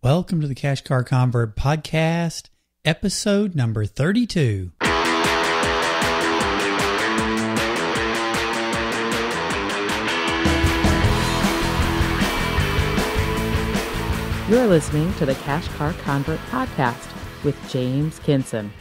Welcome to the Cash Car Convert Podcast, episode number 32. You're listening to the Cash Car Convert Podcast with James Kinson.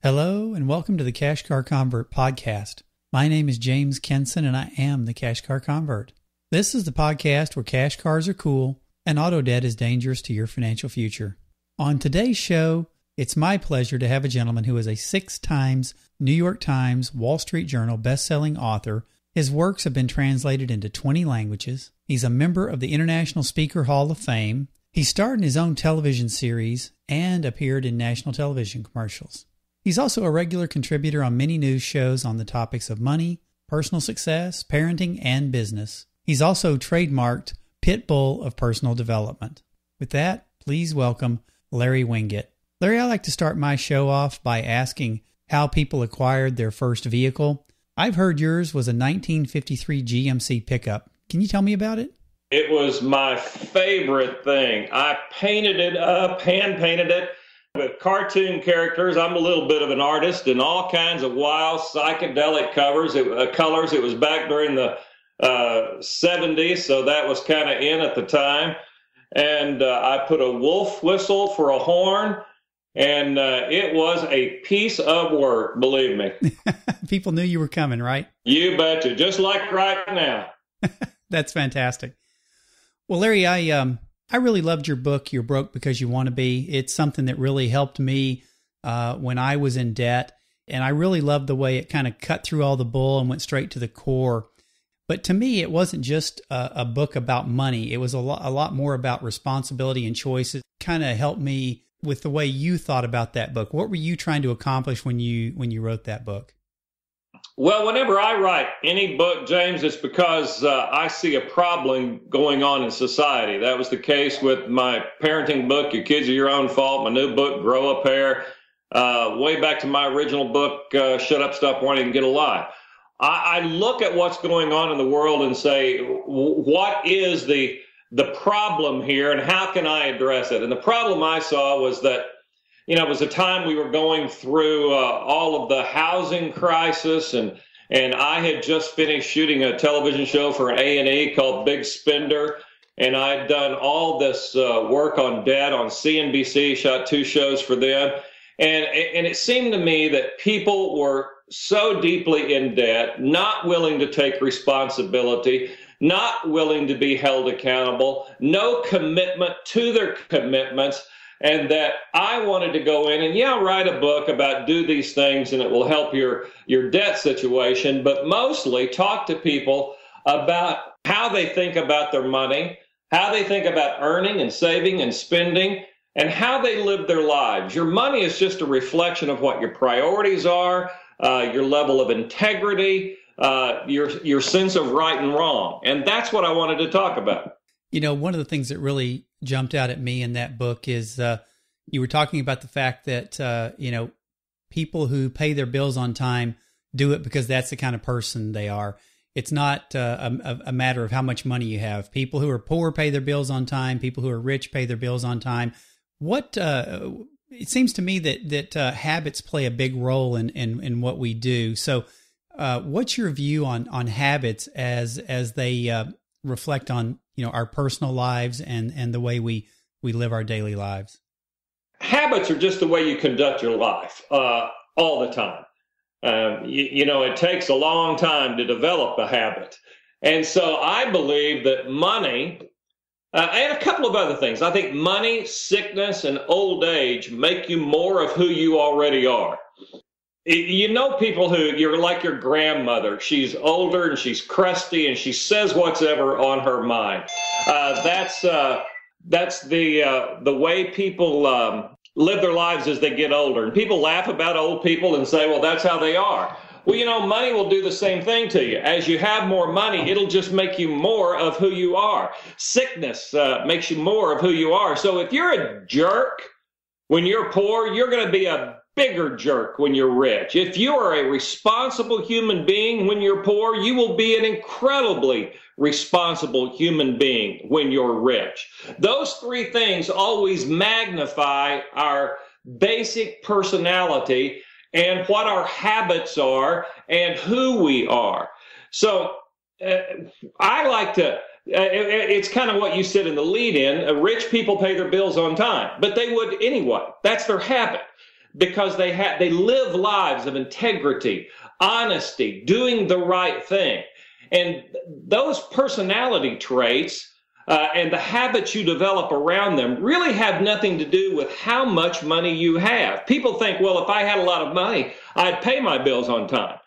Hello, and welcome to the Cash Car Convert Podcast. My name is James Kinson, and I am the Cash Car Convert. This is the podcast where cash cars are cool and auto debt is dangerous to your financial future. On today's show, it's my pleasure to have a gentleman who is a 6 times New York Times, Wall Street Journal best-selling author. His works have been translated into 20 languages. He's a member of the International Speaker Hall of Fame. He starred in his own television series and appeared in national television commercials. He's also a regular contributor on many news shows on the topics of money, personal success, parenting, and business. He's also trademarked Pitbull of Personal Development. With that, please welcome Larry Winget. Larry, I like to start my show off by asking how people acquired their first vehicle. I've heard yours was a 1953 GMC pickup. Can you tell me about it? It was my favorite thing. I painted it up, hand-painted it with cartoon characters. I'm a little bit of an artist, and all kinds of wild psychedelic colors. It was back during the 70s, so that was kind of in at the time. And I put a wolf whistle for a horn, and it was a piece of work, believe me. People knew you were coming, right? You betcha, just like right now. That's fantastic. Well, Larry, I really loved your book, Youre Broke Because You Want to Be. It's something that really helped me when I was in debt, and I really loved the way it kind of cut through all the bull and went straight to the core. But to me, it wasn't just a book about money. It was a lot more about responsibility and choices. Kind of helped me with the way you thought about that book. What were you trying to accomplish when you wrote that book? Well, whenever I write any book, James, it's because I see a problem going on in society. That was the case with my parenting book, Your Kids Are Your Own Fault, my new book, Grow a Pair, way back to my original book, Shut Up, Stop Whining, and Get a Life. I look at what's going on in the world and say, what is the problem here and how can I address it? And the problem I saw was that, it was a time we were going through all of the housing crisis, and I had just finished shooting a television show for A&E called Big Spender, and I'd done all this work on debt on CNBC, shot 2 shows for them, and it seemed to me that people were so deeply in debt, not willing to take responsibility, not willing to be held accountable, no commitment to their commitments, and that I wanted to go in and, write a book about do these things and it will help your debt situation, but mostly talk to people about how they think about their money, how they think about earning and saving and spending, and how they live their lives. Your money is just a reflection of what your priorities are, your level of integrity, your sense of right and wrong. And that's what I wanted to talk about. One of the things that really jumped out at me in that book is you were talking about the fact that, people who pay their bills on time do it because that's the kind of person they are. It's not a matter of how much money you have. People who are poor pay their bills on time. People who are rich pay their bills on time. It seems to me that habits play a big role in what we do. So what's your view on habits as they reflect on our personal lives and the way we live our daily lives? Habits are just the way you conduct your life all the time. It takes a long time to develop a habit. And so I believe that money and a couple of other things. I think money, sickness, and old age make you more of who you already are. People who you're like your grandmother. She's older and she's crusty and she says what's ever on her mind. That's the way people live their lives as they get older. And people laugh about old people and say, well, that's how they are. Well, money will do the same thing to you. As you have more money, it'll just make you more of who you are. Sickness makes you more of who you are. So if you're a jerk when you're poor, you're going to be a bigger jerk when you're rich. If you are a responsible human being when you're poor, you will be an incredibly responsible human being when you're rich. Those three things always magnify our basic personality and what our habits are and who we are. So I like to, it's kind of what you said in the lead-in, rich people pay their bills on time, but they would anyway. That's their habit because they live lives of integrity, honesty, doing the right thing. And those personality traits and the habits you develop around them really have nothing to do with how much money you have. People think, well, if I had a lot of money, I'd pay my bills on time.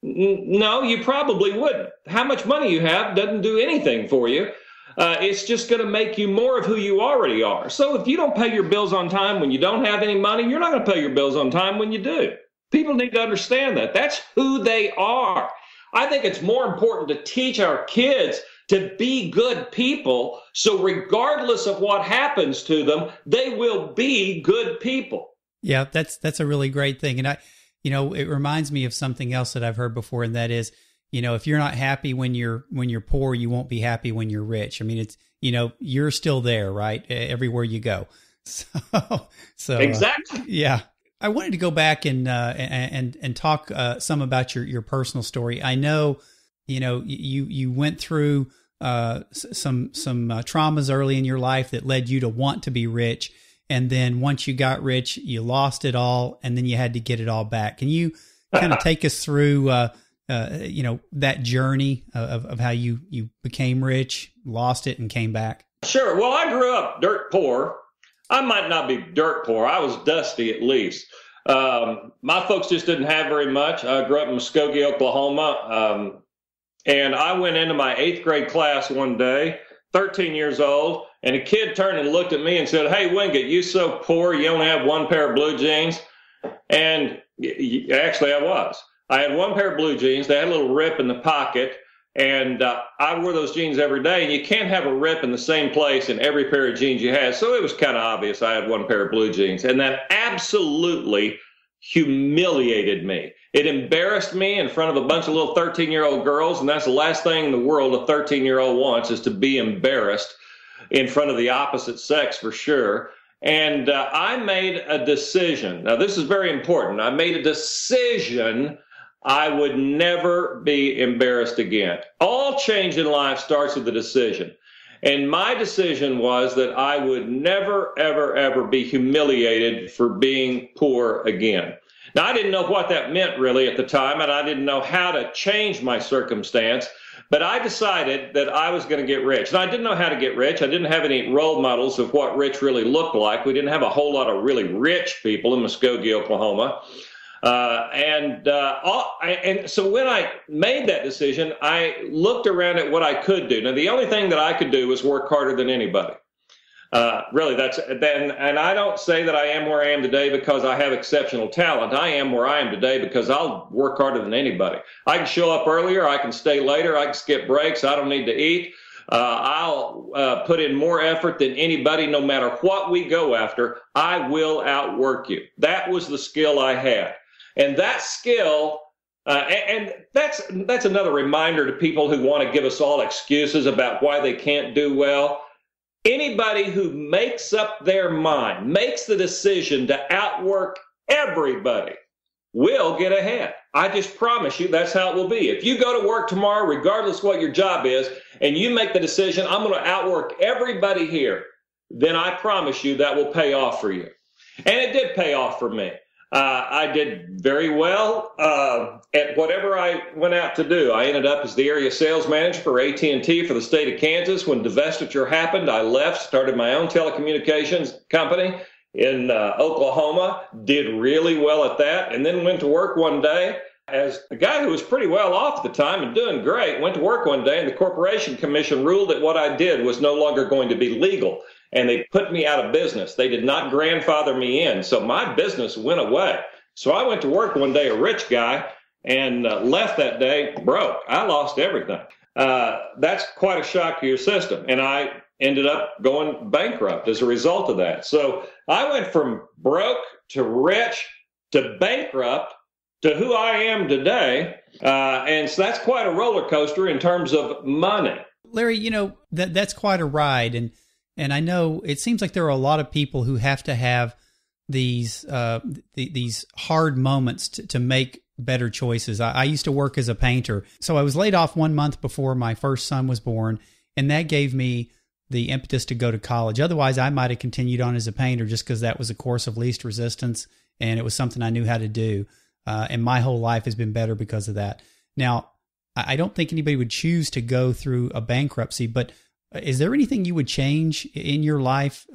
No, you probably wouldn't. How much money you have doesn't do anything for you. It's just going to make you more of who you already are. So if you don't pay your bills on time when you don't have any money, you're not going to pay your bills on time when you do. People need to understand that. That's who they are. I think it's more important to teach our kids to be good people, so regardless of what happens to them, they will be good people. Yeah, that's a really great thing. And it reminds me of something else that I've heard before, and that is, if you're not happy when you're poor, you won't be happy when you're rich. I mean, it's, you're still there, right? Everywhere you go. So exactly. Yeah. I wanted to go back and talk some about your personal story. I know, you went through some traumas early in your life that led you to want to be rich, and then once you got rich, you lost it all, and then you had to get it all back. Can you kind of take us through that journey of how you became rich, lost it, and came back? Sure. Well, I grew up dirt poor. I might not be dirt poor. I was dusty at least. My folks just didn't have very much. I grew up in Muskogee, Oklahoma. And I went into my 8th grade class one day, 13 years old, and a kid turned and looked at me and said, "Hey, Winget, you so poor, you only have one pair of blue jeans." And actually I was. I had one pair of blue jeans. They had a little rip in the pocket. And I wore those jeans every day, and you can't have a rip in the same place in every pair of jeans you had. So it was kind of obvious I had one pair of blue jeans. And that absolutely humiliated me. It embarrassed me in front of a bunch of little 13-year-old girls, and that's the last thing in the world a 13-year-old wants, is to be embarrassed in front of the opposite sex, for sure. And I made a decision. Now, this is very important. I made a decision I would never be embarrassed again. All change in life starts with a decision. And my decision was that I would never, ever, ever be humiliated for being poor again. Now, I didn't know what that meant really at the time, and I didn't know how to change my circumstance, but I decided that I was going to get rich. And I didn't know how to get rich. I didn't have any role models of what rich really looked like. We didn't have a whole lot of really rich people in Muskogee, Oklahoma. And so when I made that decision, I looked around at what I could do. Now, the only thing that I could do was work harder than anybody. Really, and I don't say that I am where I am today because I have exceptional talent. I am where I am today because I'll work harder than anybody. I can show up earlier. I can stay later. I can skip breaks. I don't need to eat. I'll put in more effort than anybody, no matter what we go after. I will outwork you. That was the skill I had. And that skill, and that's another reminder to people who want to give us all excuses about why they can't do well. Anybody who makes up their mind, makes the decision to outwork everybody, will get ahead. I just promise you that's how it will be. If you go to work tomorrow, regardless what your job is, and you make the decision, I'm going to outwork everybody here, then I promise you that will pay off for you. And it did pay off for me. I did very well at whatever I went out to do. I ended up as the area sales manager for AT&T for the state of Kansas. When divestiture happened, I left, started my own telecommunications company in Oklahoma, did really well at that, and then went to work one day as a guy who was pretty well off at the time and doing great. Went to work one day, and the Corporation Commission ruled that what I did was no longer going to be legal. And they put me out of business. They did not grandfather me in. So my business went away. So I went to work one day, a rich guy, and left that day broke. I lost everything. That's quite a shock to your system. And I ended up going bankrupt as a result of that. So I went from broke to rich to bankrupt to who I am today. And so that's quite a roller coaster in terms of money. Larry, that's quite a ride. And I know it seems like there are a lot of people who have to have these hard moments to make better choices. I used to work as a painter. So I was laid off 1 month before my first son was born, and that gave me the impetus to go to college. Otherwise, I might have continued on as a painter just because that was a course of least resistance, and it was something I knew how to do. And my whole life has been better because of that. Now, I don't think anybody would choose to go through a bankruptcy, but is there anything you would change in your life?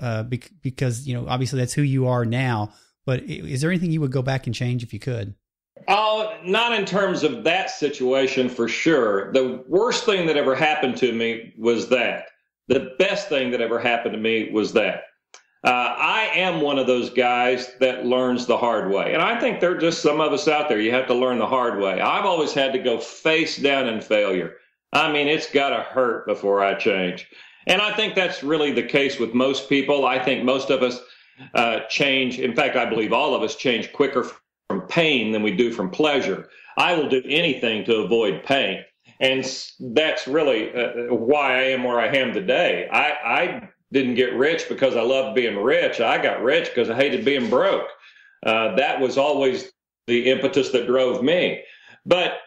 Because, obviously that's who you are now, but is there anything you would go back and change if you could? Oh, not in terms of that situation for sure. The worst thing that ever happened to me was that. The best thing that ever happened to me was that. I am one of those guys that learns the hard way. And I think there are just some of us out there, you have to learn the hard way. I've always had to go face down in failure. I mean, it's got to hurt before I change. And I think that's really the case with most people. I think most of us change. In fact, I believe all of us change quicker from pain than we do from pleasure. I will do anything to avoid pain. And that's really why I am where I am today. I didn't get rich because I loved being rich. I got rich because I hated being broke. That was always the impetus that drove me. But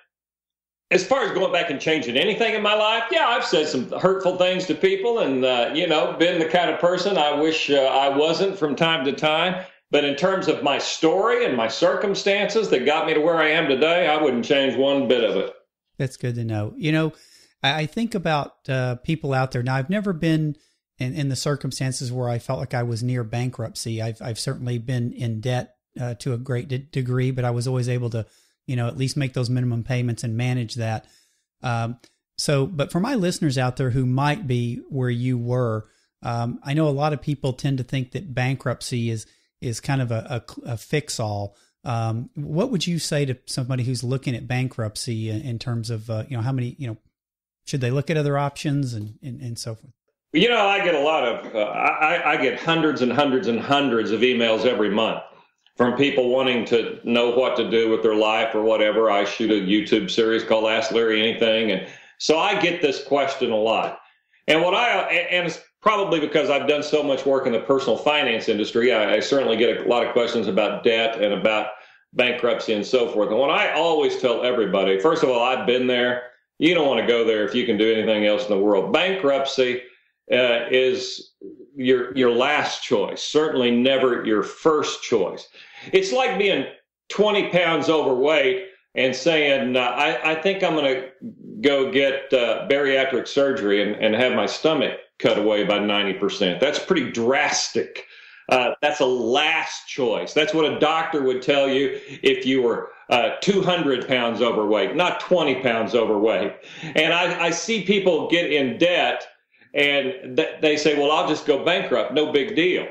as far as going back and changing anything in my life, yeah, I've said some hurtful things to people and, been the kind of person I wish I wasn't from time to time. But in terms of my story and my circumstances that got me to where I am today, I wouldn't change one bit of it. That's good to know. I think about people out there. Now, I've never been in the circumstances where I felt like I was near bankruptcy. I've certainly been in debt to a great degree, but I was always able to, at least make those minimum payments and manage that. But for my listeners out there who might be where you were, I know a lot of people tend to think that bankruptcy is kind of a fix-all. What would you say to somebody who's looking at bankruptcy in terms of, how many, should they look at other options and so forth? I get a lot of, I get hundreds and hundreds and hundreds of emails every month from people wanting to know what to do with their life or whatever. I shoot a YouTube series called Ask Larry Anything. And so I get this question a lot. And it's probably because I've done so much work in the personal finance industry. I certainly get a lot of questions about debt and about bankruptcy and so forth. And what I always tell everybody, first of all, I've been there. You don't want to go there if you can do anything else in the world. Bankruptcy is your last choice, certainly never your first choice. It's like being 20 pounds overweight and saying, I think I'm going to go get bariatric surgery and have my stomach cut away by 90%. That's pretty drastic. That's a last choice. That's what a doctor would tell you if you were 200 pounds overweight, not 20 pounds overweight. And I see people get in debt and they say, well, I'll just go bankrupt. No big deal.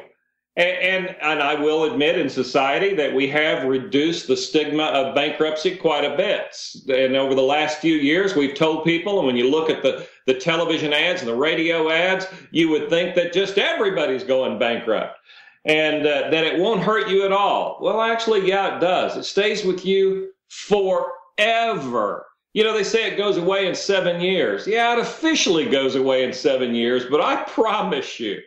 And I will admit in society that we have reduced the stigma of bankruptcy quite a bit. And over the last few years, we've told people, and when you look at the television ads and the radio ads, you would think that just everybody's going bankrupt and that it won't hurt you at all. Well, actually, yeah, it does. It stays with you forever. They say it goes away in 7 years. Yeah, it officially goes away in 7 years, but I promise you,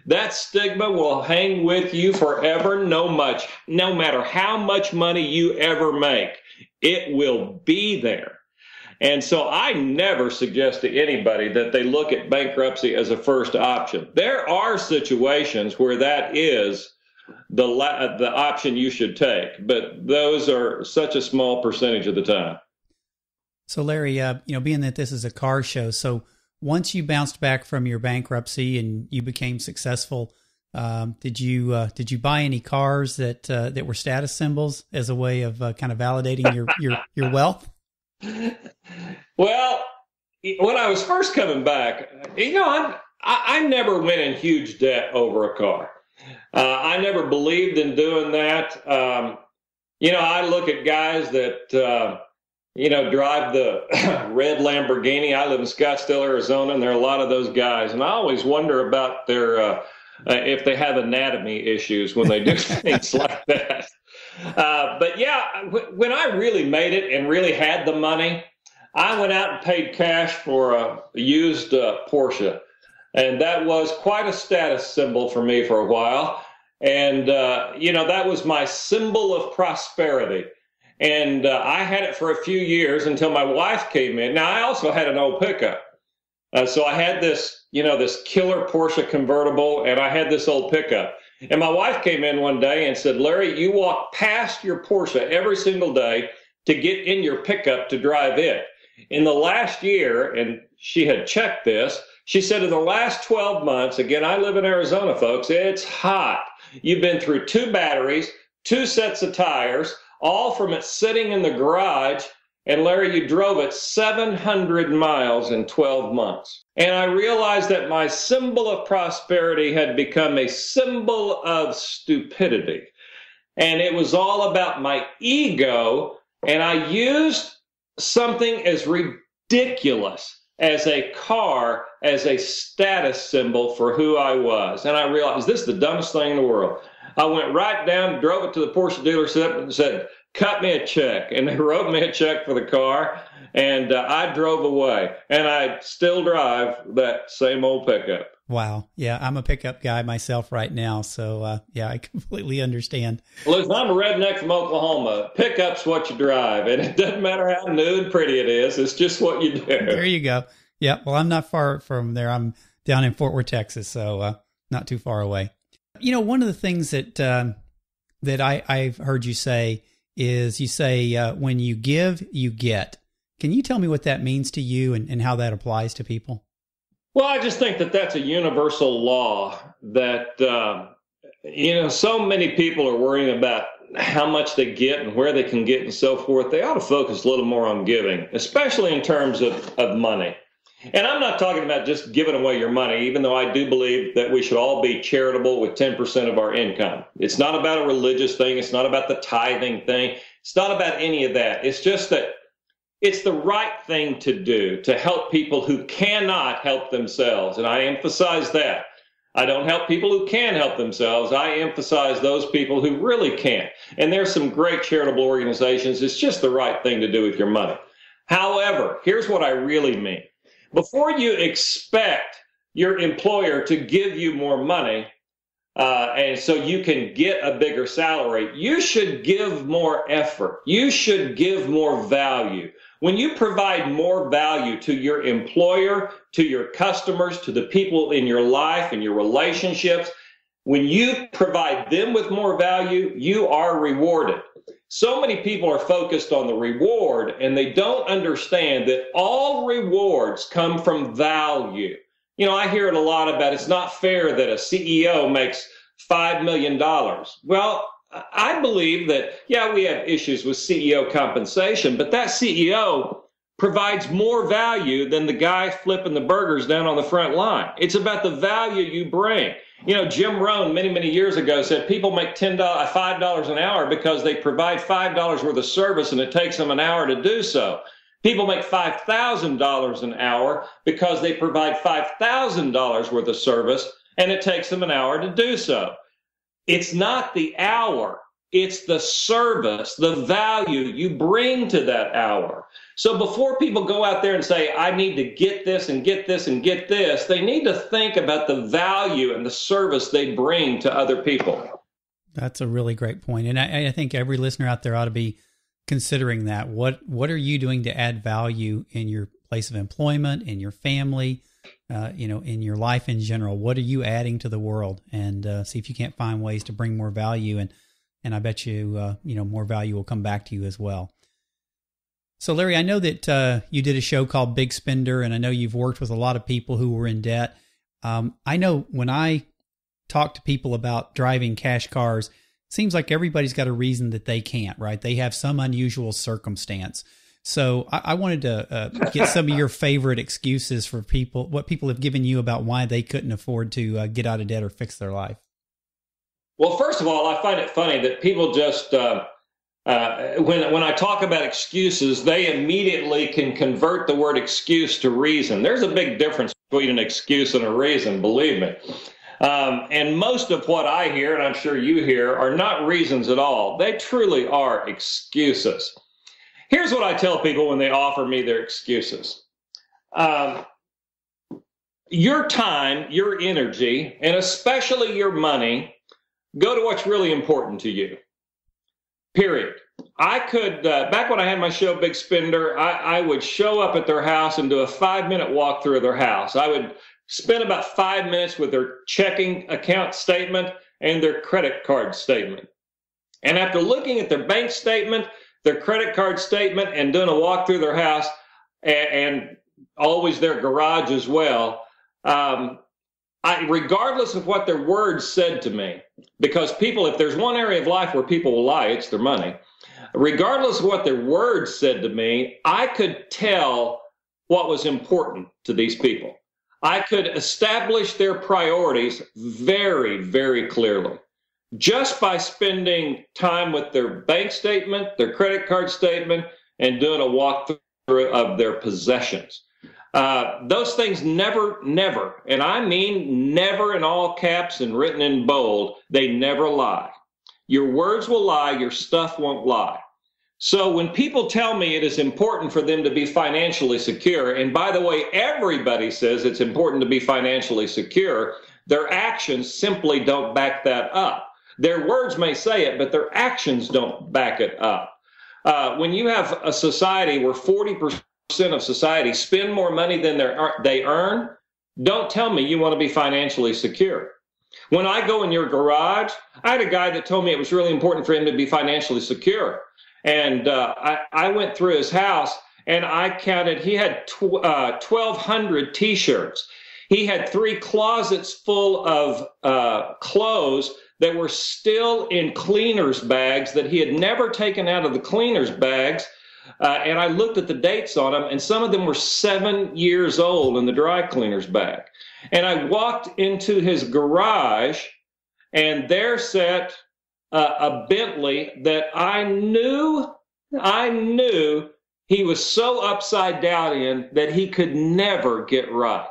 that stigma will hang with you forever, no matter how much money you ever make. It will be there. And so I never suggest to anybody that they look at bankruptcy as a first option. There are situations where that is the option you should take, but those are such a small percentage of the time. So Larry, being that this is a car show, so once you bounced back from your bankruptcy and you became successful, did you buy any cars that were status symbols as a way of kind of validating your wealth? Well, when I was first coming back, I never went in huge debt over a car. I never believed in doing that. I look at guys that drive the red Lamborghini. I live in Scottsdale, Arizona, and there are a lot of those guys. And I always wonder about their if they have anatomy issues when they do things like that. But yeah, when I really made it and really had the money, I went out and paid cash for a used Porsche. And that was quite a status symbol for me for a while. And, that was my symbol of prosperity. And I had it for a few years until my wife came in. Now, I also had an old pickup. So I had this, this killer Porsche convertible, and I had this old pickup. And my wife came in one day and said, Larry, you walk past your Porsche every single day to get in your pickup to drive it. In the last year, and she had checked this, she said in the last 12 months, again, I live in Arizona, folks, it's hot. You've been through 2 batteries, 2 sets of tires, all from it sitting in the garage. And Larry, you drove it 700 miles in 12 months. And I realized that my symbol of prosperity had become a symbol of stupidity. And it was all about my ego. And I used something as ridiculous as a car as a status symbol for who I was. And I realized this is the dumbest thing in the world. I went right down, drove it to the Porsche dealership and said, cut me a check. And they wrote me a check for the car, and I drove away. And I still drive that same old pickup. Wow. Yeah, I'm a pickup guy myself right now. So, I completely understand. Listen, I'm a redneck from Oklahoma. Pickup's what you drive, and it doesn't matter how new and pretty it is. It's just what you do. There you go. Yeah, well, I'm not far from there. I'm down in Fort Worth, Texas, so not too far away. One of the things that I've heard you say is you say, when you give, you get. Can you tell me what that means to you and how that applies to people? Well, I just think that that's a universal law that, so many people are worrying about how much they get and where they can get and so forth. They ought to focus a little more on giving, especially in terms of money. And I'm not talking about just giving away your money, even though I do believe that we should all be charitable with 10% of our income. It's not about a religious thing. It's not about the tithing thing. It's not about any of that. It's just that it's the right thing to do to help people who cannot help themselves. And I emphasize that. I don't help people who can help themselves. I emphasize those people who really can't. And there's some great charitable organizations. It's just the right thing to do with your money. However, here's what I really mean. Before you expect your employer to give you more money, and so you can get a bigger salary, you should give more effort. You should give more value. When you provide more value to your employer, to your customers, to the people in your life and your relationships, when you provide them with more value, you are rewarded. So many people are focused on the reward, and they don't understand that all rewards come from value. I hear it a lot about it's not fair that a CEO makes $5 million. Well, I believe that, we have issues with CEO compensation, but that CEO provides more value than the guy flipping the burgers down on the front line. It's about the value you bring. Jim Rohn many, many years ago said people make $5 an hour because they provide $5 worth of service and it takes them an hour to do so. People make $5,000 an hour because they provide $5,000 worth of service and it takes them an hour to do so. It's not the hour. It's the service, the value you bring to that hour. So before people go out there and say, I need to get this and get this and get this, they need to think about the value and the service they bring to other people. That's a really great point. And I think every listener out there ought to be considering that. What are you doing to add value in your place of employment, in your family, in your life in general? What are you adding to the world? And see if you can't find ways to bring more value. And I bet you, more value will come back to you as well. So, Larry, I know that you did a show called Big Spender, and I know you've worked with a lot of people who were in debt. I know when I talk to people about driving cash cars, it seems like everybody's got a reason that they can't, right? They have some unusual circumstance. So I wanted to get some of your favorite excuses for people, what people have given you about why they couldn't afford to get out of debt or fix their life. Well, first of all, I find it funny that people just, when I talk about excuses, they immediately can convert the word excuse to reason. There's a big difference between an excuse and a reason, believe me. And most of what I hear, and I'm sure you hear, are not reasons at all. They truly are excuses. Here's what I tell people when they offer me their excuses. Your time, your energy, and especially your money go to what's really important to you. Period. I could, back when I had my show Big Spender, I would show up at their house and do a 5-minute walk through their house. I would spend about 5 minutes with their checking account statement and their credit card statement. And after looking at their bank statement, their credit card statement, and doing a walk through their house, and always their garage as well, regardless of what their words said to me, because people, if there's one area of life where people will lie, it's their money. Regardless of what their words said to me, I could tell what was important to these people. I could establish their priorities very, very clearly just by spending time with their bank statement, their credit card statement, and doing a walkthrough of their possessions. Those things never, and I mean never in all caps and written in bold, they never lie. Your words will lie, your stuff won't lie. So when people tell me it is important for them to be financially secure, and by the way, everybody says it's important to be financially secure, their actions simply don't back that up. Their words may say it, but their actions don't back it up. When you have a society where 40% of society spend more money than they earn, don't tell me you want to be financially secure. When I go in your garage, I had a guy that told me it was really important for him to be financially secure. And I went through his house and I counted, he had 1,200 T-shirts. He had 3 closets full of clothes that were still in cleaner's bags that he had never taken out of the cleaner's bags. And I looked at the dates on them, and some of them were 7 years old in the dry cleaner's bag. And I walked into his garage, and there sat a Bentley that I knew he was so upside down in that he could never get right.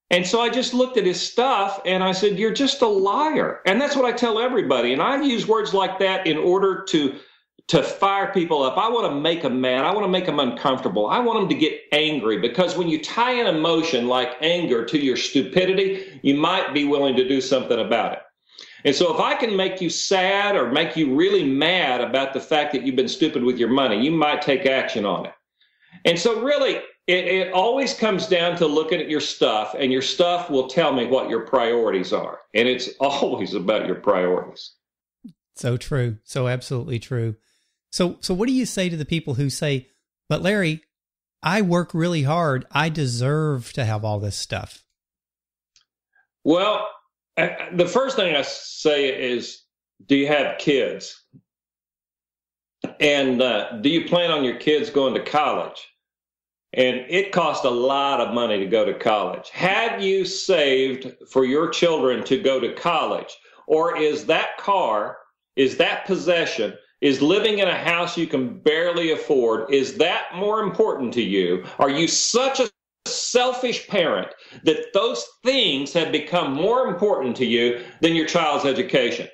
And so I just looked at his stuff and I said, you're just a liar. And that's what I tell everybody. And I use words like that in order to fire people up. I want to make them mad. I want to make them uncomfortable. I want them to get angry, because when you tie an emotion like anger to your stupidity, you might be willing to do something about it. And so if I can make you sad or make you really mad about the fact that you've been stupid with your money, you might take action on it. And so really, it always comes down to looking at your stuff, and your stuff will tell me what your priorities are. And it's always about your priorities. So true. So absolutely true. So what do you say to the people who say, but Larry, I work really hard. I deserve to have all this stuff? Well, the first thing I say is, do you have kids? And do you plan on your kids going to college? And it costs a lot of money to go to college. Have you saved for your children to go to college? Or is that car, is that possession, is living in a house you can barely afford, is that more important to you? Are you such a selfish parent that those things have become more important to you than your child's education?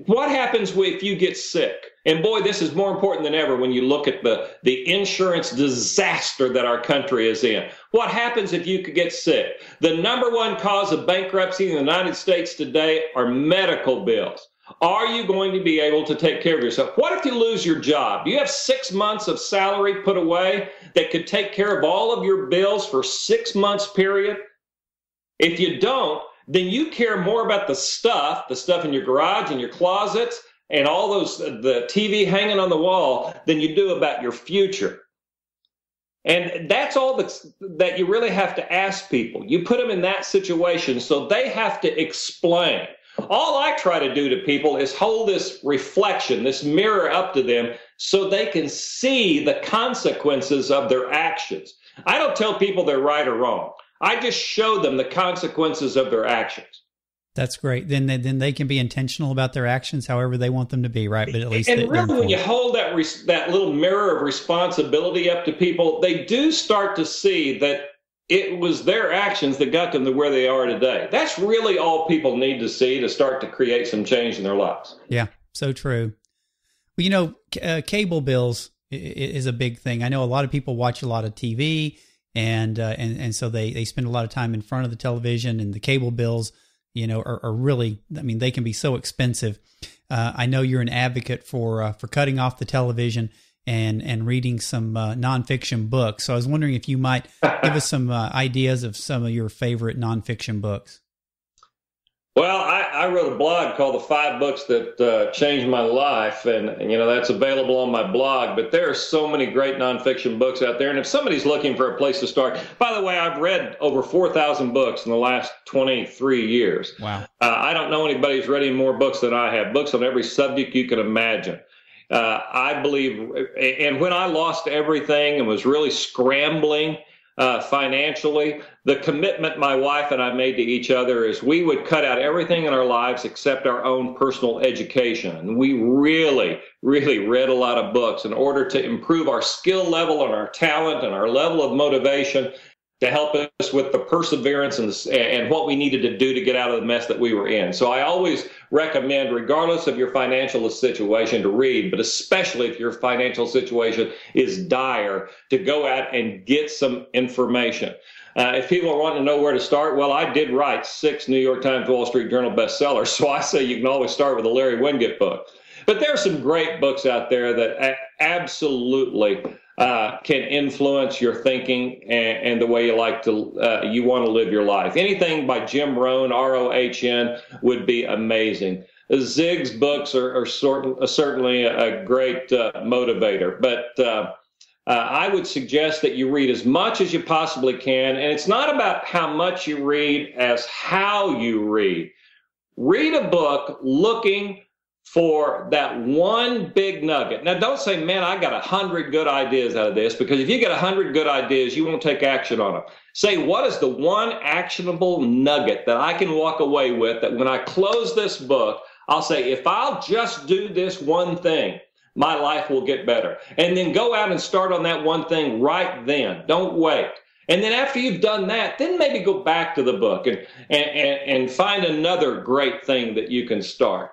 What happens if you get sick? And boy, this is more important than ever when you look at the insurance disaster that our country is in. What happens if you could get sick? The number one cause of bankruptcy in the United States today are medical bills. Are you going to be able to take care of yourself? What if you lose your job? Do you have 6 months of salary put away that could take care of all of your bills for 6 months period? If you don't, then you care more about the stuff in your garage and your closets and all those, the TV hanging on the wall, than you do about your future. And that's all that you really have to ask people. You put them in that situation, so they have to explain. All I try to do to people is hold this reflection, this mirror up to them, so they can see the consequences of their actions. I don't tell people they're right or wrong. I just show them the consequences of their actions. That's great. Then they can be intentional about their actions however they want them to be, right? But at least and really, when you hold that little mirror of responsibility up to people, they do start to see that it was their actions that got them to where they are today. That's really all people need to see to start to create some change in their lives. Yeah, so true. Well, cable bills is a big thing. I know a lot of people watch a lot of TV, and so they spend a lot of time in front of the television, and the cable bills, are really, they can be so expensive. I know you're an advocate for cutting off the television and reading some nonfiction books. So I was wondering if you might give us some ideas of some of your favorite nonfiction books. Well, I wrote a blog called The 5 Books That Changed My Life, and that's available on my blog. But there are so many great nonfiction books out there, and if somebody's looking for a place to start, by the way, I've read over 4,000 books in the last 23 years. Wow! I don't know anybody who's read any more books than I have. Books on every subject you can imagine. I believe, and when I lost everything and was really scrambling financially, the commitment my wife and I made to each other is we would cut out everything in our lives except our own personal education. And we really, really read a lot of books in order to improve our skill level and our talent and our level of motivation to help us with the perseverance and what we needed to do to get out of the mess that we were in. So I always recommend, regardless of your financial situation, to read, but especially if your financial situation is dire, to go out and get some information. If people are wanting to know where to start, well, I did write 6 New York Times, Wall Street Journal bestsellers, so I say you can always start with a Larry Winget book. But there are some great books out there that absolutely can influence your thinking and the way you want to live your life. Anything by Jim Rohn, R-O-H-N, would be amazing. Zig's books are certainly a great motivator, but I would suggest that you read as much as you possibly can, and it's not about how much you read as how you read. Read a book looking for that one big nugget. Now, don't say, man, I got 100 good ideas out of this, because if you get 100 good ideas, you won't take action on them. Say, what is the one actionable nugget that I can walk away with, that when I close this book, I'll say, if I'll just do this one thing, my life will get better. And then go out and start on that one thing right then. Don't wait. And then after you've done that, then maybe go back to the book and find another great thing that you can start.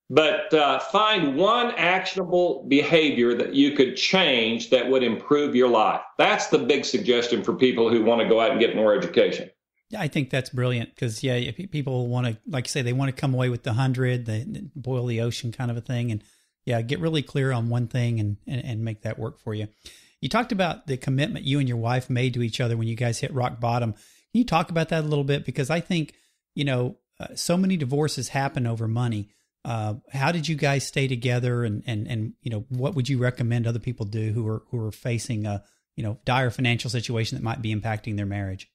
But find one actionable behavior that you could change that would improve your life. That's the big suggestion for people who want to go out and get more education. Yeah, I think that's brilliant because, people want to, like you say, they want to come away with the 100, the boil the ocean kind of a thing. And get really clear on one thing and make that work for you. You talked about the commitment you and your wife made to each other when you guys hit rock bottom. Can you talk about that a little bit? Because I think, so many divorces happen over money. How did you guys stay together, and what would you recommend other people do who are facing a dire financial situation that might be impacting their marriage?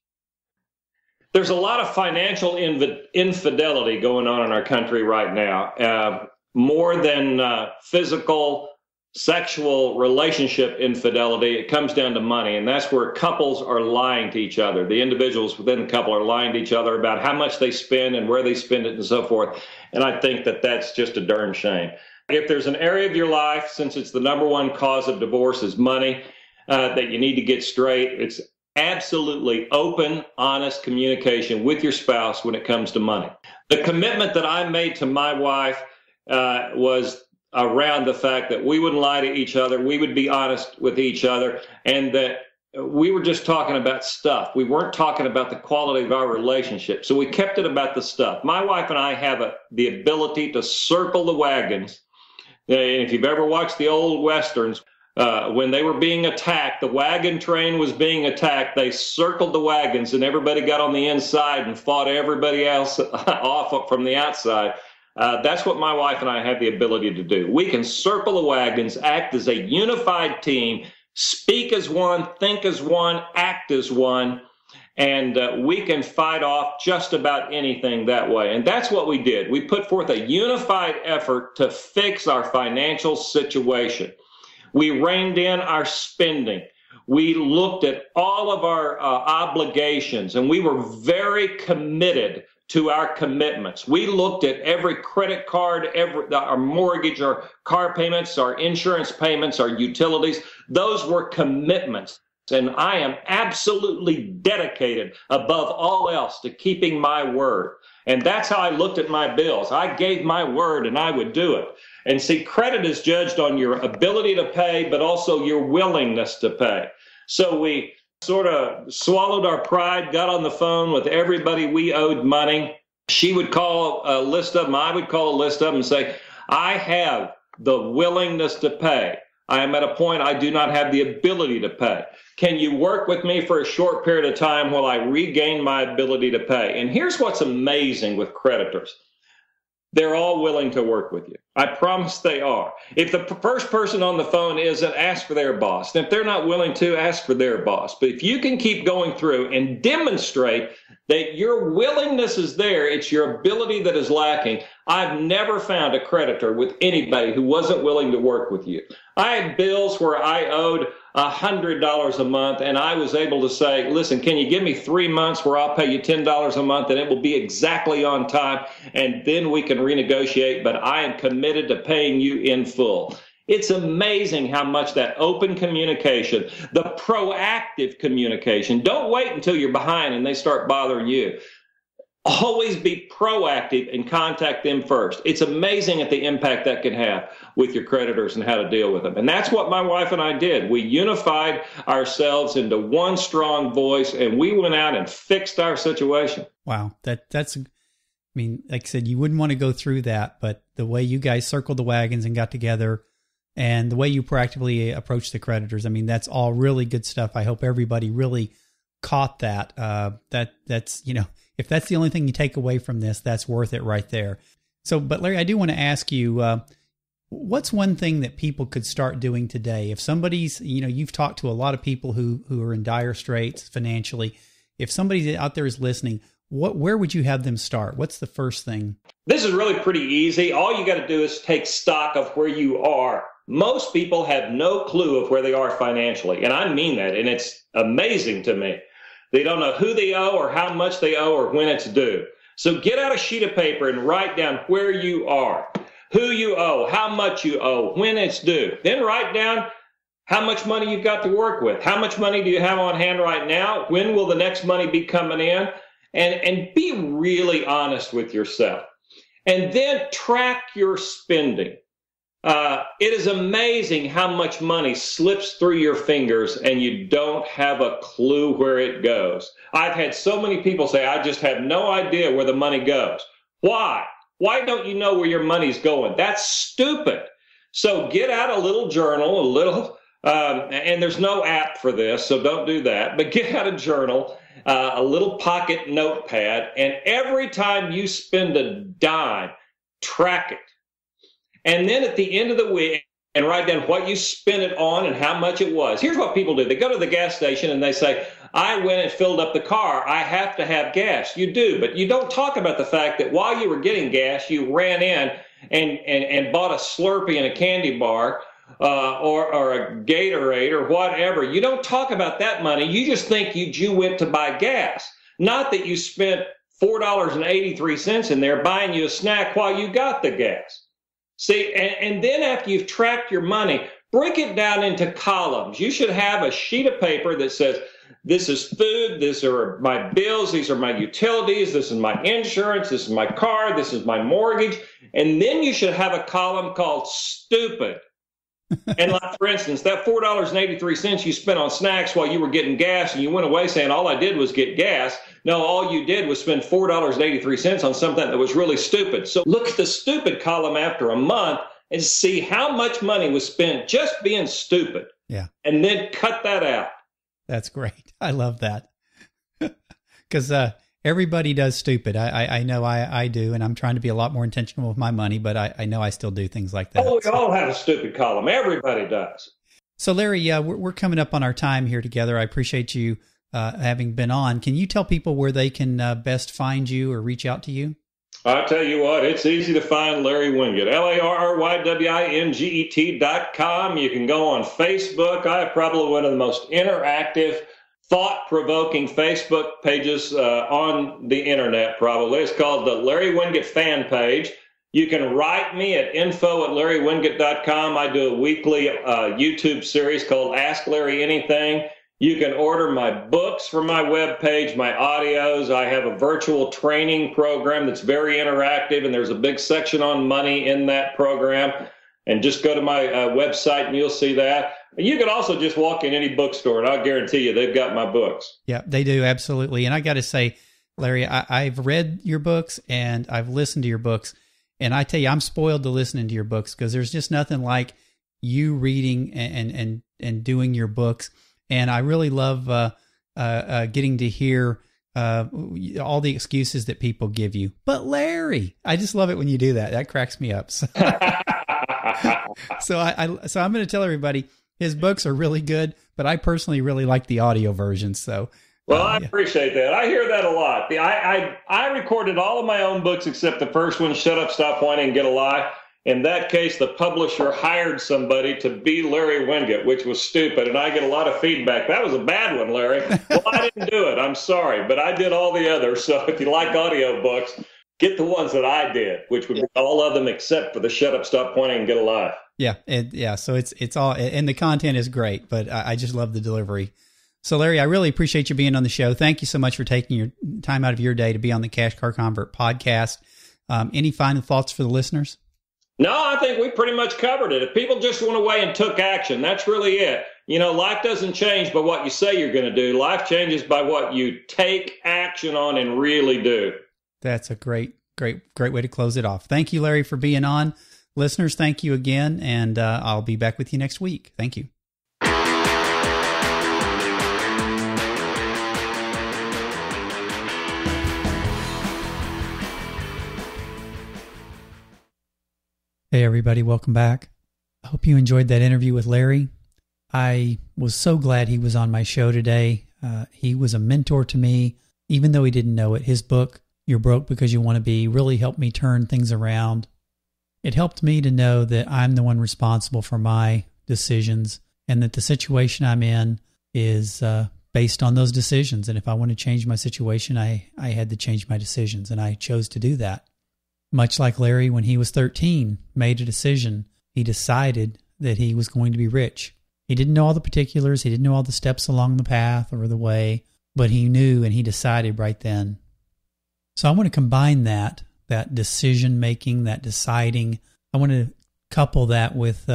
There's a lot of financial infidelity going on in our country right now, more than physical, sexual relationship infidelity. It comes down to money, and that's where couples are lying to each other. The individuals within the couple are lying to each other about how much they spend and where they spend it and so forth. And I think that that's just a darn shame. If there's an area of your life, since it's the number one cause of divorce is money, that you need to get straight, it's absolutely open, honest communication with your spouse when it comes to money. The commitment that I made to my wife was around the fact that we wouldn't lie to each other, we would be honest with each other, and that we were just talking about stuff. We weren't talking about the quality of our relationship. So we kept it about the stuff. My wife and I have the ability to circle the wagons. And if you've ever watched the old Westerns, when they were being attacked, the wagon train was being attacked, they circled the wagons and everybody got on the inside and fought everybody else off from the outside. That's what my wife and I have the ability to do. We can circle the wagons, act as a unified team, speak as one, think as one, act as one, and we can fight off just about anything that way. And that's what we did. We put forth a unified effort to fix our financial situation. We reined in our spending. We looked at all of our obligations, and we were very committed to our commitments. We looked at every credit card, our mortgage, our car payments, our insurance payments, our utilities. Those were commitments. And I am absolutely dedicated above all else to keeping my word. And that's how I looked at my bills. I gave my word and I would do it. And see, credit is judged on your ability to pay, but also your willingness to pay. So we sort of swallowed our pride, got on the phone with everybody we owed money. She would call a list of them. I would call a list of them and say, I have the willingness to pay. I am at a point I do not have the ability to pay. Can you work with me for a short period of time while I regain my ability to pay? And here's what's amazing with creditors. They're all willing to work with you. I promise they are. If the first person on the phone isn't, ask for their boss. And if they're not willing to, ask for their boss. But if you can keep going through and demonstrate that your willingness is there, it's your ability that is lacking. I've never found a creditor with anybody who wasn't willing to work with you. I had bills where I owed $100 a month, and I was able to say, listen, can you give me 3 months where I'll pay you $10 a month, and it will be exactly on time, and then we can renegotiate, but I am committed to paying you in full. It's amazing how much that open communication, the proactive communication, don't wait until you're behind and they start bothering you. Always be proactive and contact them first. It's amazing at the impact that can have with your creditors and how to deal with them. And that's what my wife and I did. We unified ourselves into one strong voice, and we went out and fixed our situation. Wow. That's, I mean, like I said, you wouldn't want to go through that, but the way you guys circled the wagons and got together and the way you proactively approach the creditors, I mean, that's all really good stuff. I hope everybody really caught that. That's, you know, if that's the only thing you take away from this, that's worth it right there. So, but Larry, I do want to ask you, what's one thing that people could start doing today? If somebody's, you know, you've talked to a lot of people who are in dire straits financially. If somebody out there is listening, where would you have them start? What's the first thing? This is really pretty easy. All you got to do is take stock of where you are. Most people have no clue of where they are financially. And I mean that. And it's amazing to me. They don't know who they owe or how much they owe or when it's due. So get out a sheet of paper and write down where you are, who you owe, how much you owe, when it's due. Then write down how much money you've got to work with. How much money do you have on hand right now? When will the next money be coming in? And be really honest with yourself. And then track your spending. It is amazing how much money slips through your fingers and you don't have a clue where it goes. I've had so many people say, I just have no idea where the money goes. Why? Why don't you know where your money's going? That's stupid. So get out a little journal, and there's no app for this, so don't do that. But get out a journal, a little pocket notepad, and every time you spend a dime, track it. And then at the end of the week, and write down what you spent it on and how much it was. Here's what people do. They go to the gas station and they say, I went and filled up the car. I have to have gas. You do, but you don't talk about the fact that while you were getting gas, you ran in and bought a Slurpee and a candy bar or a Gatorade or whatever. You don't talk about that money. You just think you went to buy gas, not that you spent $4.83 in there buying you a snack while you got the gas. See, and then after you've tracked your money, break it down into columns. You should have a sheet of paper that says, this is food, these are my bills, these are my utilities, this is my insurance, this is my car, this is my mortgage. And then you should have a column called stupid. And like, for instance, that $4.83 you spent on snacks while you were getting gas and you went away saying, all I did was get gas. No, all you did was spend $4.83 on something that was really stupid. So look at the stupid column after a month and see how much money was spent just being stupid. Yeah. And then cut that out. That's great. I love that. Because everybody does stupid. I know I do, and I'm trying to be a lot more intentional with my money, but I know I still do things like that. Oh, we all have a stupid column. Everybody does. So, Larry, we're coming up on our time here together. I appreciate you having been on. Can you tell people where they can best find you or reach out to you? I tell you what, it's easy to find Larry Winget, LarryWinget.com. You can go on Facebook. I have probably one of the most interactive, thought-provoking Facebook pages on the internet, probably. It's called the Larry Winget fan page. You can write me at info@LarryWinget.com. I do a weekly YouTube series called Ask Larry Anything. You can order my books from my webpage, my audios. I have a virtual training program that's very interactive, and there's a big section on money in that program. And just go to my website and you'll see that. You can also just walk in any bookstore, and I'll guarantee you they've got my books. Yeah, they do, absolutely. And I got to say, Larry, I've read your books and I've listened to your books. And I tell you, I'm spoiled to listening to your books because there's just nothing like you reading and doing your books. And I really love getting to hear all the excuses that people give you. But Larry, I just love it when you do that. That cracks me up. So, so I'm going to tell everybody his books are really good, but I personally really like the audio version. So, well, I appreciate that. I hear that a lot. I recorded all of my own books except the first one, Shut Up, Stop Whining, and Get a Lie. In that case, the publisher hired somebody to be Larry Winget, which was stupid, and I get a lot of feedback. That was a bad one, Larry. Well, I didn't do it. I'm sorry, but I did all the others. So if you like audio books, get the ones that I did, which would be all of them except for the Shut Up, Stop Whining, and Get a Lie. Yeah. So it's all, and the content is great, but I just love the delivery. So Larry, I really appreciate you being on the show. Thank you so much for taking your time out of your day to be on the Cash Car Convert podcast. Any final thoughts for the listeners? No, I think we pretty much covered it. If people just went away and took action, that's really it. You know, life doesn't change by what you say you're going to do. Life changes by what you take action on and really do. That's a great way to close it off. Thank you, Larry, for being on. Listeners, thank you again, and I'll be back with you next week. Thank you. Hey, everybody. Welcome back. I hope you enjoyed that interview with Larry. I was so glad he was on my show today. He was a mentor to me, even though he didn't know it. His book, Youre Broke Because You Want to Be, really helped me turn things around. It helped me to know that I'm the one responsible for my decisions and that the situation I'm in is based on those decisions. And if I want to change my situation, I had to change my decisions, and I chose to do that. Much like Larry, when he was 13, made a decision. He decided that he was going to be rich. He didn't know all the particulars. He didn't know all the steps along the path or the way, but he knew and he decided right then. So I want to combine that decision-making, that deciding. I want to couple that with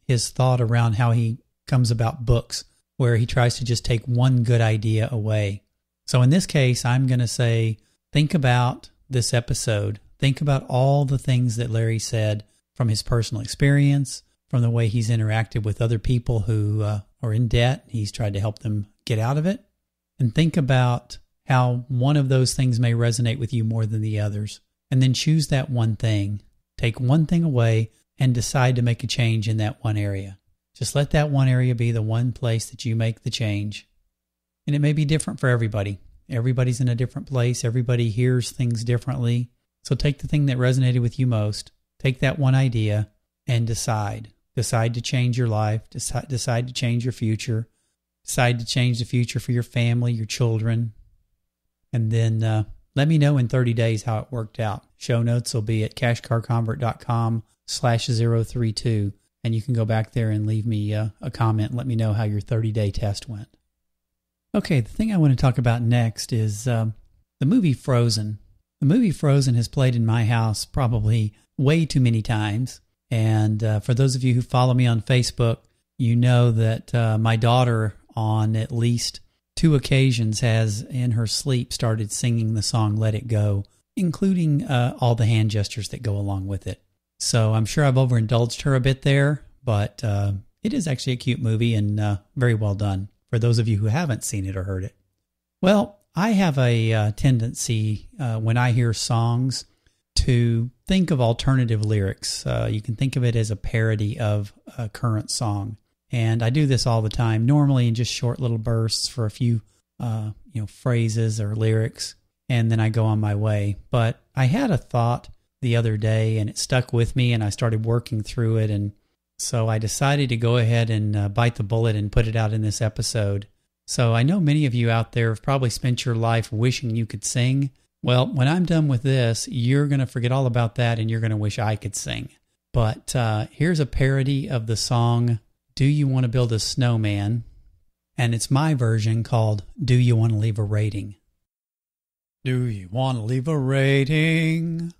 his thought around how he comes about books, where he tries to just take one good idea away. So in this case, I'm going to say, think about this episode. Think about all the things that Larry said from his personal experience, from the way he's interacted with other people who are in debt. He's tried to help them get out of it. And think about how one of those things may resonate with you more than the others. And then choose that one thing. Take one thing away and decide to make a change in that one area. Just let that one area be the one place that you make the change. And it may be different for everybody. Everybody's in a different place. Everybody hears things differently. So take the thing that resonated with you most, take that one idea, and decide. Decide to change your life, decide to change your future, decide to change the future for your family, your children, and then let me know in 30 days how it worked out. Show notes will be at cashcarconvert.com/032, and you can go back there and leave me a comment and let me know how your 30-day test went. Okay, the thing I want to talk about next is the movie Frozen. The movie Frozen has played in my house probably way too many times. And for those of you who follow me on Facebook, you know that my daughter on at least 2 occasions has, in her sleep, started singing the song Let It Go, including all the hand gestures that go along with it. So I'm sure I've overindulged her a bit there, but it is actually a cute movie and very well done for those of you who haven't seen it or heard it. Well, I have a tendency when I hear songs to think of alternative lyrics. You can think of it as a parody of a current song. And I do this all the time, normally in just short little bursts for a few phrases or lyrics, and then I go on my way. But I had a thought the other day, and it stuck with me, and I started working through it. And so I decided to go ahead and bite the bullet and put it out in this episode. So I know many of you out there have probably spent your life wishing you could sing. Well, when I'm done with this, you're going to forget all about that and you're going to wish I could sing. But here's a parody of the song, Do You Want to Build a Snowman? and it's my version called Do You Want to Leave a Rating? Do you want to leave a rating?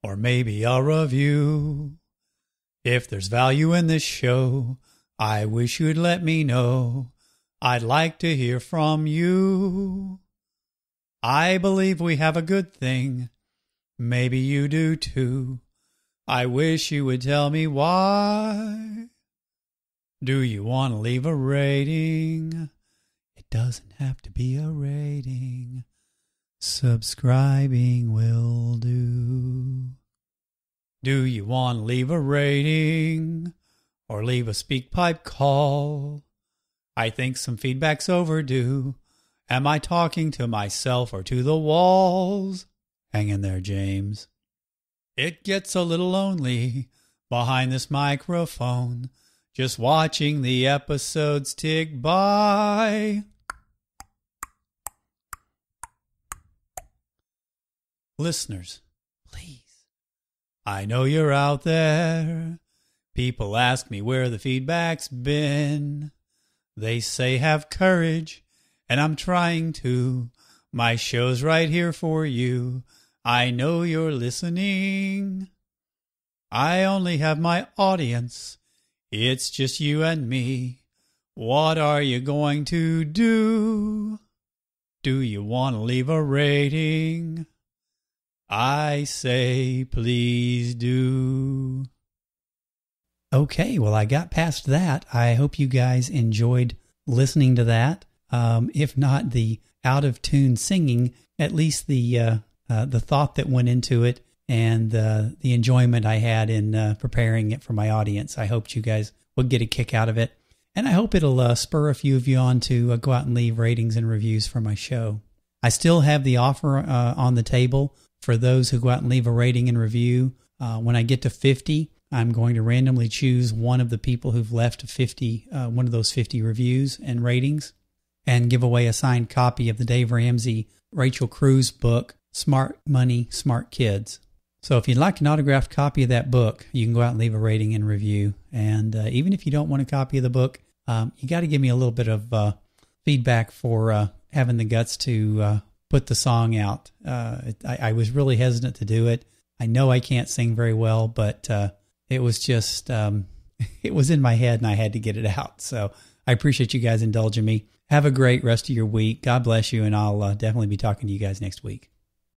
Or maybe a review? If there's value in this show, I wish you'd let me know. I'd like to hear from you. I believe we have a good thing. Maybe you do too. I wish you would tell me why. Do you want to leave a rating? It doesn't have to be a rating. Subscribing will do. Do you want to leave a rating? Or leave a SpeakPipe call? I think some feedback's overdue. Am I talking to myself or to the walls? Hang in there, James. It gets a little lonely behind this microphone, just watching the episodes tick by. Listeners, please. I know you're out there. People ask me where the feedback's been. They say have courage, and I'm trying to. My show's right here for you. I know you're listening. I only have my audience. It's just you and me. What are you going to do? Do you want to leave a rating? I say please do. Okay, well, I got past that. I hope you guys enjoyed listening to that. If not the out-of-tune singing, at least the thought that went into it and the enjoyment I had in preparing it for my audience. I hoped you guys would get a kick out of it. And I hope it'll spur a few of you on to go out and leave ratings and reviews for my show. I still have the offer on the table for those who go out and leave a rating and review. When I get to 50, I'm going to randomly choose one of the people who've left 50, one of those 50 reviews and ratings, and give away a signed copy of the Dave Ramsey, Rachel Cruz book, Smart Money, Smart Kids. So if you'd like an autographed copy of that book, you can go out and leave a rating and review. And even if you don't want a copy of the book, you got to give me a little bit of feedback for having the guts to put the song out. I was really hesitant to do it. I know I can't sing very well, but it was just, it was in my head and I had to get it out. So I appreciate you guys indulging me. Have a great rest of your week. God bless you, and I'll definitely be talking to you guys next week.